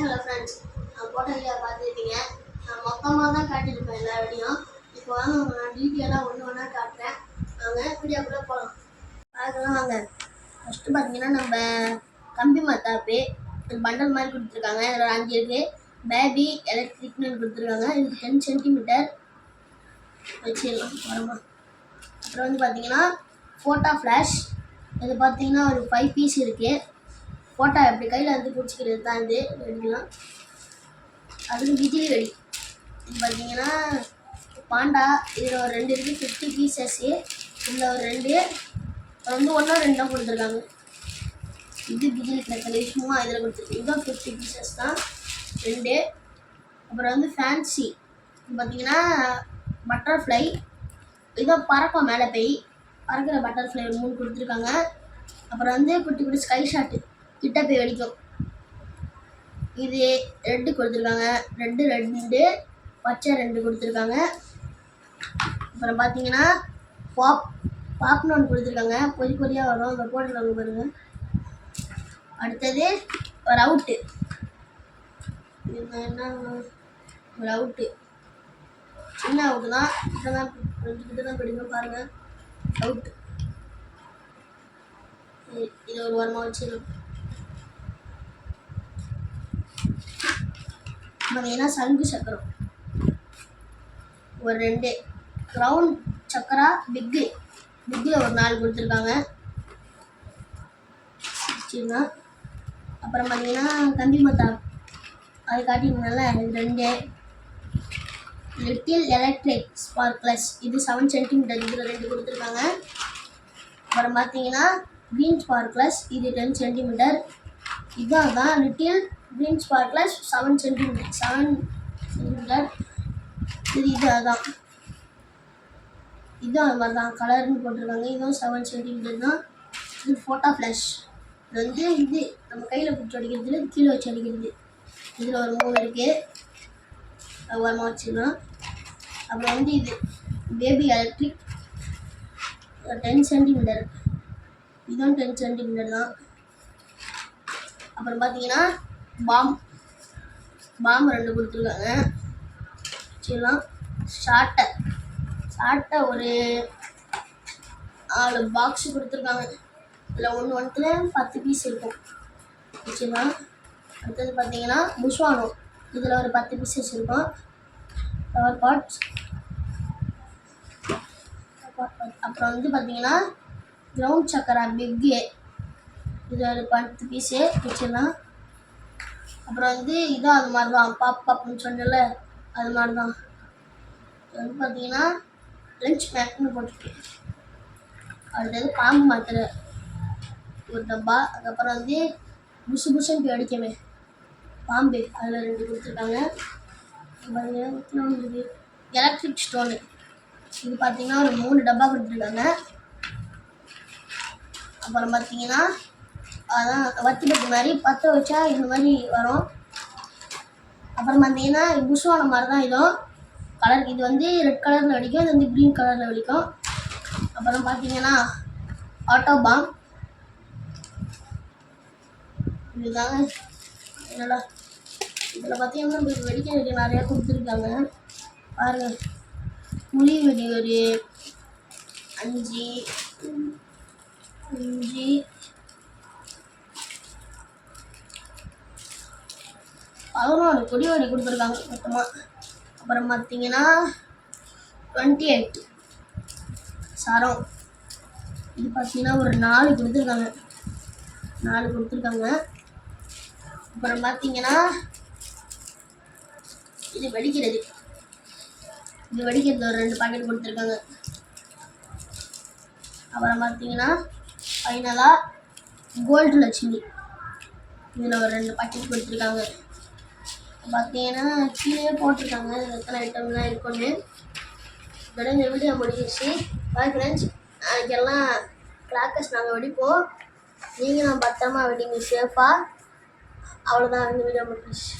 Hello friends, நான் போட்ட video பார்த்துருக்கீங்க. நான் மொத்தமாக தான் காட்டியிருப்பேன் எல்லா வீடியோ. இப்போ வாங்க நான் டீட்டெயிலாக ஒன்று ஒன்றா காட்டுறேன். வாங்க வீடியோக்குள்ளே போகலாம். பார்க்கலாம் வாங்க. ஃபஸ்ட்டு பார்த்தீங்கன்னா நம்ம கம்பி மத்தாப்பு பண்டல் மாதிரி கொடுத்துருக்காங்க. இதில் ஒரு 5 இருக்குது. பேபி எலக்ட்ரிக்னு கொடுத்துருக்காங்க. இது 10 சென்டிமீட்டர் வச்சிடலாம் வரமா. அப்புறம் வந்து பார்த்தீங்கன்னா ஃபோட்டோ ஃப்ளாஷ். இது பார்த்தீங்கன்னா ஒரு 5 பீஸ் இருக்குது. ஃபோட்டோ எப்படி கையில் வந்து பிடிச்சிக்கிறது தான் இது வெடிக்கலாம். அதுக்கு பிஜிலி வெடி. இது பார்த்தீங்கன்னா பாண்டா. இதில் ஒரு 2 இருக்குது. 50 பீசஸ்ஸு. இதில் ஒரு 2 வந்து 1 2 தான் கொடுத்துருக்காங்க. இது பிஜிலி கிடக்கல சும்மா இதில் கொடுத்துருக்கு. இதுதான் 50 பீசஸ் தான் 2. அப்புறம் வந்து ஃபேன்சி. இது பார்த்தீங்கன்னா பட்டர்ஃப்ளை. இதான் பறக்கும் மேலே போய் பறக்கிற பட்டர்ஃப்ளை 3 கொடுத்துருக்காங்க. அப்புறம் வந்து குட்டி குட்டி ஸ்கை ஷாட்டு கிட்ட போய் வெடிக்கும். இது ரெட்டு கொடுத்துருக்காங்க. ரெண்டு பச்சை 2 கொடுத்துருக்காங்க. அப்புறம் பார்த்தீங்கன்னா பாப்னு ஒன்று கொடுத்துருக்காங்க. பொறியாக வரும். அந்த போட்டுருக்காங்க பாருங்க. அடுத்தது ஒரு அவுட்டு. என்ன ஒரு அவுட்டு, சின்ன அவுட்டு தான். கிட்ட தான் பிடிக்கும் பாருங்கள். அவுட்டு இதை ஒரு வாரமாக வச்சிடும். பார்த்தீங்கன்னா சங்கு சக்கரம் ஒரு 2, க்ரௌன் சக்கரா பிக்கில் ஒரு 4 கொடுத்துருக்காங்க. சரிங்களா. அப்புறம் பார்த்தீங்கன்னா கம்பி மத்தா அது காட்டினால இது 2. லிட்டில் எலக்ட்ரிக் ஸ்பார்க்லஸ் இது 7 சென்டிமீட்டர். இதில் 2 கொடுத்துருக்காங்க. அப்புறம் பார்த்தீங்கன்னா க்ரீன் ஸ்பார்க்லஸ் இது 10 சென்டிமீட்டர். இதுதான் லிட்டில் க்ரீன் ஸ்பார்க்லஸ் 7 சென்டிமீட்டர். இது அதான் இதுவும் அது மாதிரி தான் கலர்னு போட்டிருக்காங்க. இதுவும் 7 சென்டிமீட்டர் தான். இது ஃபோட்டோ ஃப்ளாஷ். இது வந்து இது நம்ம கையில் பிடிச்சி அடிக்கிறது, கீழே வச்சு அடிக்கிறது. இதில் ஒரு 3 இருக்குது. அது ஓரமாக வச்சுக்கலாம். அப்புறம் வந்து இது பேபி எலக்ட்ரிக் 10 சென்டிமீட்டர். இதுவும் 10 சென்டிமீட்டர் தான். அப்புறம் பார்த்தீங்கன்னா பாம் 2 கொடுத்துருக்காங்க. வச்சுக்கலாம். ஷார்ட்டை ஒரு 4 பாக்ஸ் கொடுத்துருக்காங்க. இதில் ஒன்றுல 10 பீஸ் இருக்கும். வச்சுக்கலாம். அடுத்தது பார்த்தீங்கன்னா புஷ்வானோ. இதில் ஒரு 10 பீசஸ் இருக்கும். Flower pots. அப்புறம் வந்து பார்த்தீங்கன்னா க்ரௌண்ட் சக்கரா பிக்கு. இது ஒரு 10 பீஸு வச்சிடலாம். அப்புறம் வந்து இதுவும் அது மாதிரி தான். பாப்னு சொன்னல அது மாதிரி தான். இது வந்து பார்த்தீங்கன்னா லஞ்ச் பேக்னு போட்டுருக்கு. அடுத்தது பாம்பு மாத்திரை ஒரு டப்பா. அதுக்கப்புறம் வந்து புஷுன்னு போய் அடிக்கவே பாம்பு அதில் 2 கொடுத்துருக்காங்க. எலக்ட்ரிக் ஸ்டோனு இது பார்த்தீங்கன்னா ஒரு 3 டப்பா கொடுத்துருக்காங்க. அப்புறம் பார்த்தீங்கன்னா அதான் வத்தி பத்தி மாதிரி பற்ற வச்சா இந்த மாதிரி வரும். அப்புறம் பார்த்தீங்கன்னா புஷ்வான மாதிரி தான் இதுவும் கலர். இது வந்து ரெட் கலரில் வெடிக்கும். இது வந்து க்ரீன் கலரில் வெடிக்கும். அப்புறம் பார்த்தீங்கன்னா ஆட்டோ பாம். இதுதாங்க என்னடா இதில் பார்த்தீங்கன்னா வெடிக்க நிறையா கொடுத்துருக்காங்க பாருங்கள். புளி வெடி ஒரு 5 11 கொடி வெடி கொடுத்துருக்காங்க மொத்தமாக. அப்புறம் பார்த்தீங்கன்னா 28 சரம். இது பார்த்தீங்கன்னா ஒரு 4 கொடுத்துருக்காங்க. அப்புறம் பார்த்தீங்கன்னா இது வெடிக்கிறது ஒரு 2 பாக்கெட் கொடுத்துருக்காங்க. அப்புறம் பார்த்தீங்கன்னா ஃபைனலாக கோல்டு லட்சுமி இதில் ஒரு 2 பாக்கெட் கொடுத்துருக்காங்க. பார்த்தீங்கன்னா கீழே போட்டிருக்காங்க எத்தனை ஐட்டம்லாம் இருக்குன்னு. இதோட இந்த வீடியோ முடிஞ்சிச்சு. பாய் ஃப்ரெண்ட்ஸ், நாளைக்கெல்லாம் கிராக்கர்ஸ் நாங்கள் வெடிப்போம். நீங்களும் பத்திரமா வெடிங்க சேஃபாக. அவ்வளோதான் இந்த வீடியோ முடிஞ்சிச்சு.